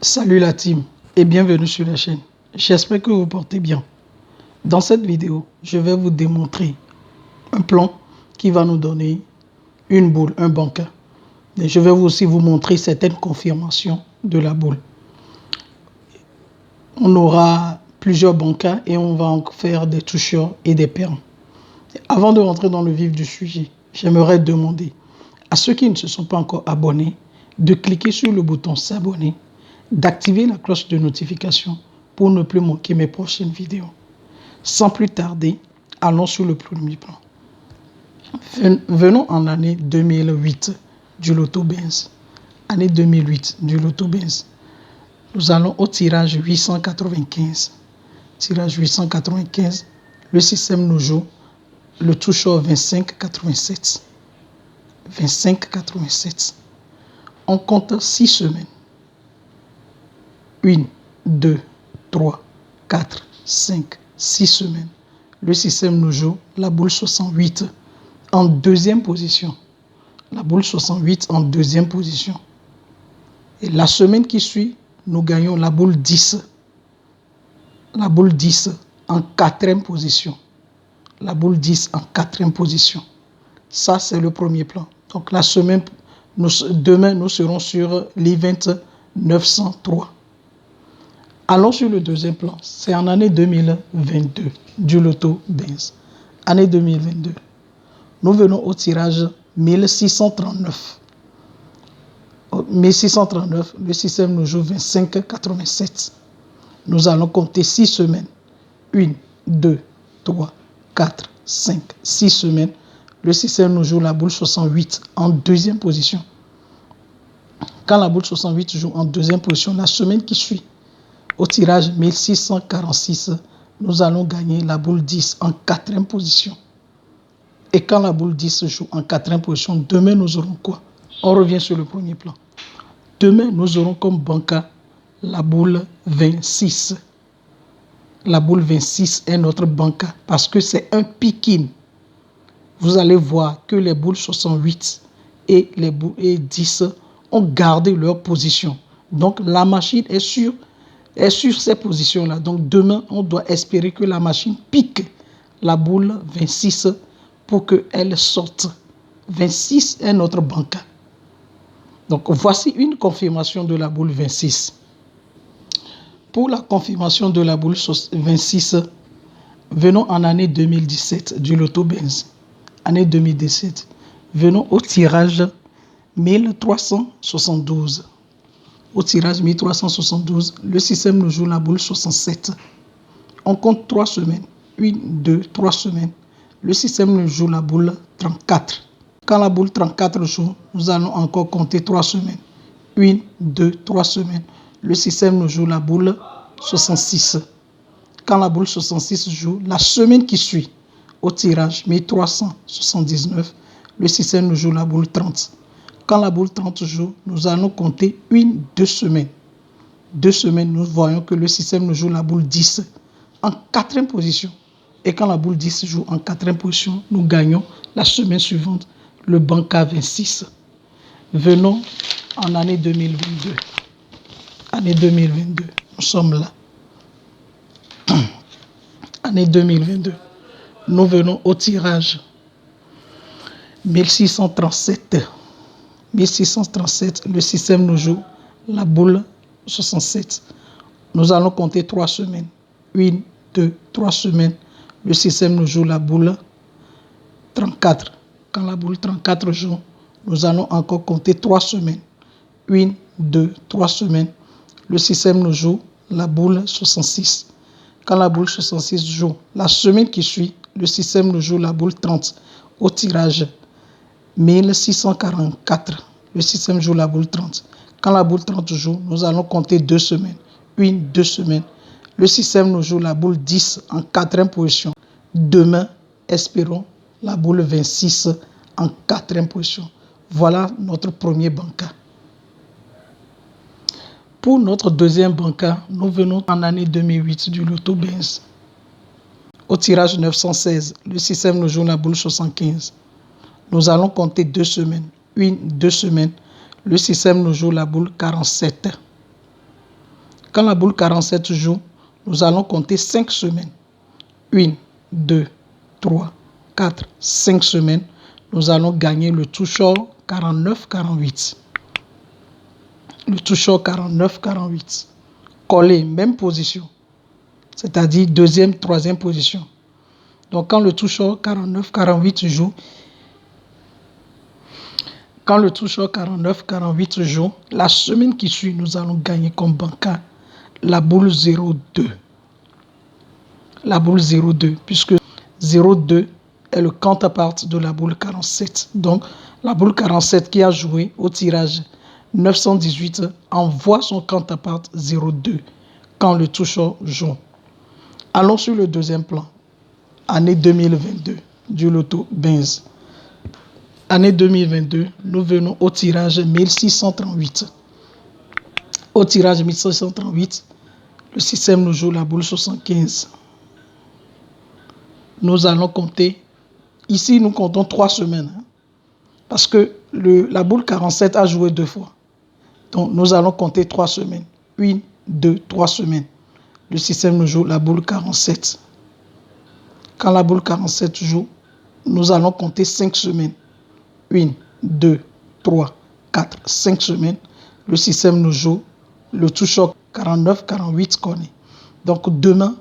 Salut la team et bienvenue sur la chaîne. J'espère que vous portez bien. Dans cette vidéo, je vais vous démontrer un plan qui va nous donner une boule, un banca. Et je vais aussi vous montrer certaines confirmations de la boule. On aura plusieurs bancas et on va en faire des toucheurs et des perles. Avant de rentrer dans le vif du sujet, j'aimerais demander à ceux qui ne se sont pas encore abonnés de cliquer sur le bouton s'abonner, d'activer la cloche de notification pour ne plus manquer mes prochaines vidéos. Sans plus tarder, allons sur le premier plan. Venons en année 2008 du Loto Benz. Année 2008 du Loto Benz. Nous allons au tirage 895. Tirage 895. Le système nous joue le toucheur 25,87. 25,87. On compte 6 semaines. 1, 2, 3, 4, 5, 6 semaines. Le système nous joue la boule 68 en deuxième position. La boule 68 en deuxième position. Et la semaine qui suit, nous gagnons la boule 10. La boule 10 en quatrième position. La boule 10 en quatrième position. Ça, c'est le premier plan. Donc, la semaine, demain, nous serons sur l'event 903. Allons sur le deuxième plan. C'est en année 2022 du Loto Benz. Année 2022. Nous venons au tirage 1639. 1639, le système nous joue 25,87. Nous allons compter 6 semaines. 1, 2, 3, 4, 5, 6 semaines. Le système nous joue la boule 68 en deuxième position. Quand la boule 68 joue en deuxième position, la semaine qui suit, au tirage 1646, nous allons gagner la boule 10 en quatrième position. Et quand la boule 10 joue en quatrième position, demain nous aurons quoi? On revient sur le premier plan. Demain, nous aurons comme banca la boule 26. La boule 26 est notre banca parce que c'est un pick-in. Vous allez voir que les boules 68 et les boules 10 ont gardé leur position. Donc, la machine est sur ces positions-là. Donc, demain, on doit espérer que la machine pique la boule 26 pour qu'elle sorte. 26 est notre banca. Donc, voici une confirmation de la boule 26. Pour la confirmation de la boule 26, venons en année 2017 du Loto Benz. Année 2017. Venons au tirage 1372. Au tirage 1372, le système nous joue la boule 67. On compte 3 semaines. 1, 2, 3 semaines. Le système nous joue la boule 34. Quand la boule 34 joue, nous allons encore compter 3 semaines. 1, 2, 3 semaines. Le système nous joue la boule 66. Quand la boule 66 joue, la semaine qui suit, au tirage 1379, le système nous joue la boule 30. Quand la boule 30 joue, nous allons compter 1, 2 semaines. 2 semaines, nous voyons que le système nous joue la boule 10 en quatrième position. Et quand la boule 10 joue en quatrième position, nous gagnons la semaine suivante le banca 26. Venons en année 2022. Année 2022, nous sommes là. Année 2022. Nous venons au tirage 1637. 1637, le système nous joue la boule 67. Nous allons compter 3 semaines. 1, 2, 3 semaines. Le système nous joue la boule 34. Quand la boule 34 joue, nous allons encore compter 3 semaines. 1, 2, 3 semaines. Le système nous joue la boule 66. Quand la boule 66 joue, la semaine qui suit, le système nous joue la boule 30 au tirage 1644. Le système joue la boule 30. Quand la boule 30 joue, nous allons compter 2 semaines. 1, 2 semaines. Le système nous joue la boule 10 en quatrième position. Demain, espérons la boule 26 en quatrième position. Voilà notre premier banca. Pour notre deuxième banca, nous venons en année 2008 du Loto Benz. Au tirage 916, le système nous joue la boule 75. Nous allons compter 2 semaines. 1, 2 semaines. Le système nous joue la boule 47. Quand la boule 47 joue, nous allons compter 5 semaines. 1, 2, 3, 4, 5 semaines. Nous allons gagner le toucheur 49-48. Le toucheur 49-48. Collé, même position. C'est-à-dire deuxième, troisième position. Donc quand le toucheur 49-48 joue, la semaine qui suit, nous allons gagner comme banca la boule 02. La boule 02, puisque 02 est le counterpart de la boule 47. Donc la boule 47 qui a joué au tirage 918 envoie son counterpart 02 quand le toucheur joue. Allons sur le deuxième plan. Année 2022 du loto Benz. Année 2022, nous venons au tirage 1638. Au tirage 1638, le système nous joue la boule 75. Nous allons compter, ici nous comptons 3 semaines, parce que la boule 47 a joué 2 fois. Donc nous allons compter 3 semaines. 1, 2, 3 semaines. Le système nous joue la boule 47. Quand la boule 47 joue, nous allons compter 5 semaines. 1, 2, 3, 4, 5 semaines. Le système nous joue le toucheur 49-48 connaît. Donc demain,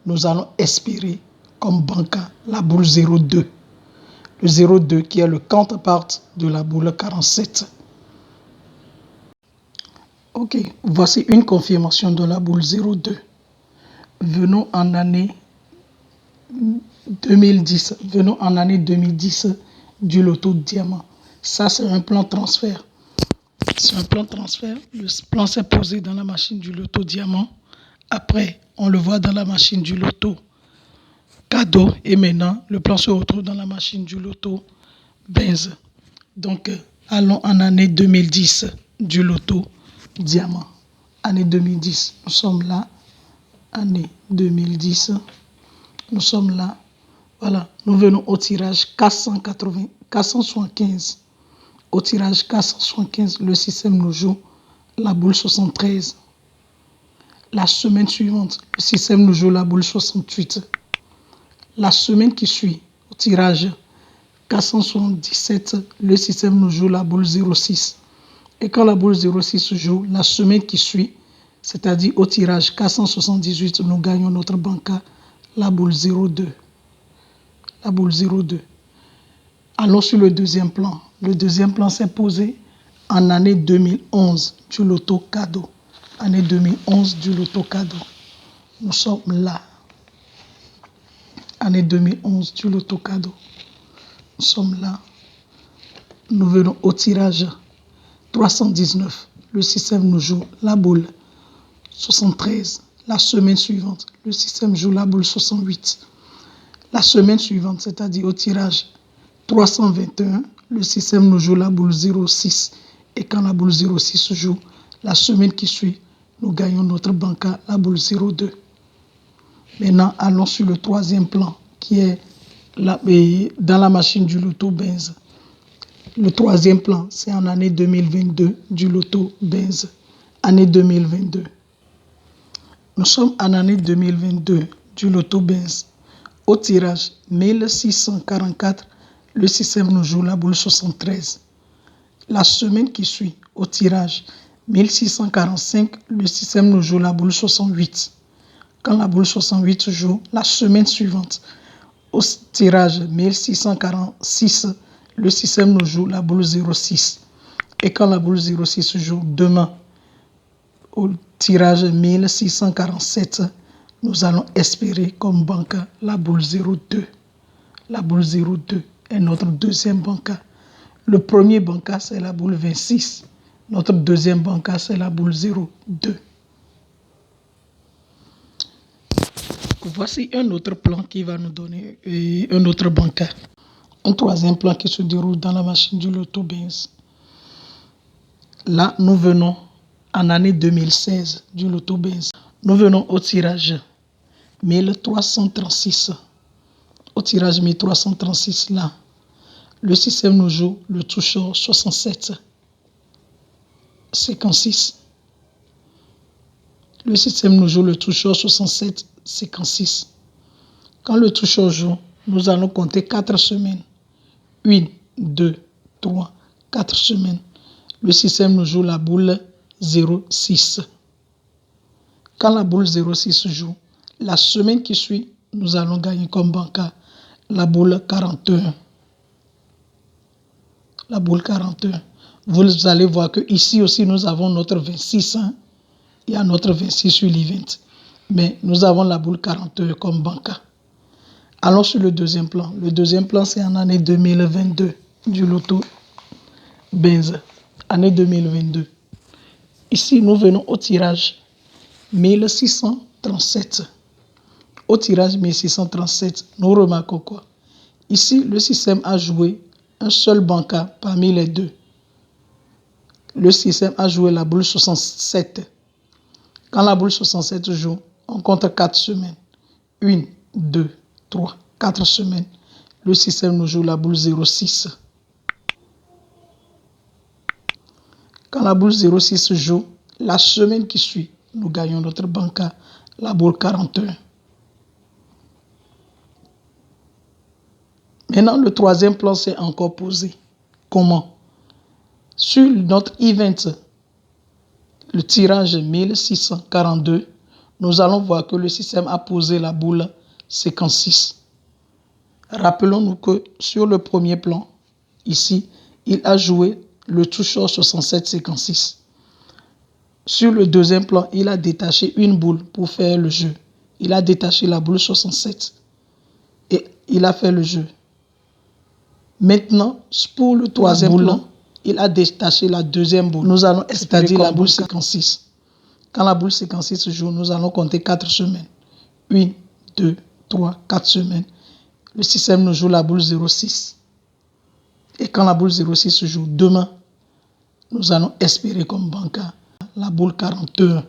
nous allons espérer comme banca la boule 02. Le 02 qui est le counterpart de la boule 47. Ok, voici une confirmation de la boule 02. Venons en année 2010. Venons en année 2010 du loto diamant. Ça, c'est un plan transfert. C'est un plan transfert. Le plan s'est posé dans la machine du loto diamant. Après, on le voit dans la machine du loto cadeau. Et maintenant, le plan se retrouve dans la machine du loto Benz. Donc, allons en année 2010 du loto diamant. Année 2010, nous sommes là. Année 2010, nous sommes là. Voilà, nous venons au tirage 475. Au tirage 475, le système nous joue la boule 73. La semaine suivante, le système nous joue la boule 68. La semaine qui suit, au tirage 477, le système nous joue la boule 06. Et quand la boule 06 joue, la semaine qui suit, c'est-à-dire au tirage 478, nous gagnons notre banca, la boule 02. La boule 02. Allons sur le deuxième plan. Le deuxième plan s'est posé en année 2011 du loto cadeau. Année 2011 du loto cadeau. Nous sommes là. Année 2011 du loto cadeau. Nous sommes là. Nous venons au tirage 319. Le système nous joue la boule 73. La semaine suivante, le système joue la boule 68. La semaine suivante, c'est-à-dire au tirage 321, le système nous joue la boule 06. Et quand la boule 06 joue, la semaine qui suit, nous gagnons notre banca, la boule 02. Maintenant, allons sur le troisième plan, qui est dans la machine du loto Benz. Le troisième plan, c'est en année 2022 du loto Benz. Année 2022. Nous sommes en année 2022 du loto Benz. Au tirage 1644, le système nous joue la boule 73. La semaine qui suit, au tirage 1645, le système nous joue la boule 68. Quand la boule 68 joue, la semaine suivante, au tirage 1646, le système nous joue la boule 06. Et quand la boule 06 joue, demain, au tirage 1647, nous allons espérer comme banca la boule 02. La boule 02 est notre deuxième banca. Le premier banca, c'est la boule 26. Notre deuxième banca, c'est la boule 02. Voici un autre plan qui va nous donner un autre banca. Un troisième plan qui se déroule dans la machine du loto Benz. Là, nous venons en année 2016 du loto Benz. Nous venons au tirage 1336. au tirage 1336 là. Le système nous joue le toucheur 67, 56. Le système nous joue le toucheur 67, 56. Quand le toucheur joue, nous allons compter 4 semaines. 1, 2, 3, 4 semaines. Le système nous joue la boule 06. Quand la boule 06 joue, la semaine qui suit, nous allons gagner comme banca la boule 41. La boule 41. Vous allez voir que ici aussi, nous avons notre 26. Il y a notre 26 sur l'event. Mais nous avons la boule 41 comme banca. Allons sur le deuxième plan. Le deuxième plan, c'est en année 2022 du loto Benz. Année 2022. Ici, nous venons au tirage 1637. Au tirage 1637, nous remarquons quoi? Ici, le système a joué un seul banca parmi les deux. Le système a joué la boule 67. Quand la boule 67 joue, on compte 4 semaines. 1, 2, 3, 4 semaines. Le système nous joue la boule 06. Quand la boule 06 joue, la semaine qui suit, nous gagnons notre banca, la boule 41. Maintenant, le troisième plan s'est encore posé. Comment? Sur notre event, le tirage 1642, nous allons voir que le système a posé la boule 56. Rappelons-nous que sur le premier plan, ici, il a joué le toucheur 67-56. Sur le deuxième plan, il a détaché une boule pour faire le jeu. Il a détaché la boule 67 et il a fait le jeu. Maintenant, pour le troisième plan, il a détaché la deuxième boule. Nous allons c'est-à-dire la boule 56. Quand la boule 56 joue, nous allons compter 4 semaines. 1, 2, 3, 4 semaines. Le système nous joue la boule 06. Et quand la boule 06 joue demain, nous allons espérer comme banca la boule 41.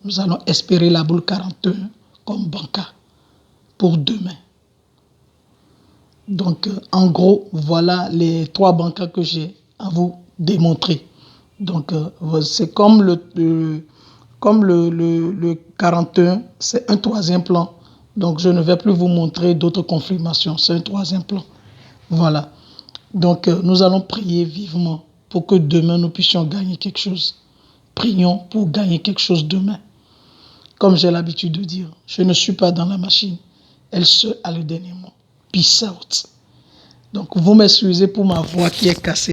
Nous allons espérer la boule 41 comme banca pour demain. Donc, en gros, voilà les 3 bancas que j'ai à vous démontrer. Donc, c'est comme le 41, c'est un troisième plan. Donc, je ne vais plus vous montrer d'autres confirmations. C'est un troisième plan. Voilà. Donc, nous allons prier vivement pour que demain, nous puissions gagner quelque chose. Prions pour gagner quelque chose demain. Comme j'ai l'habitude de dire, je ne suis pas dans la machine. Elle seule a le dernier mot. Peace out. Donc, vous m'excusez pour ma voix qui est cassée.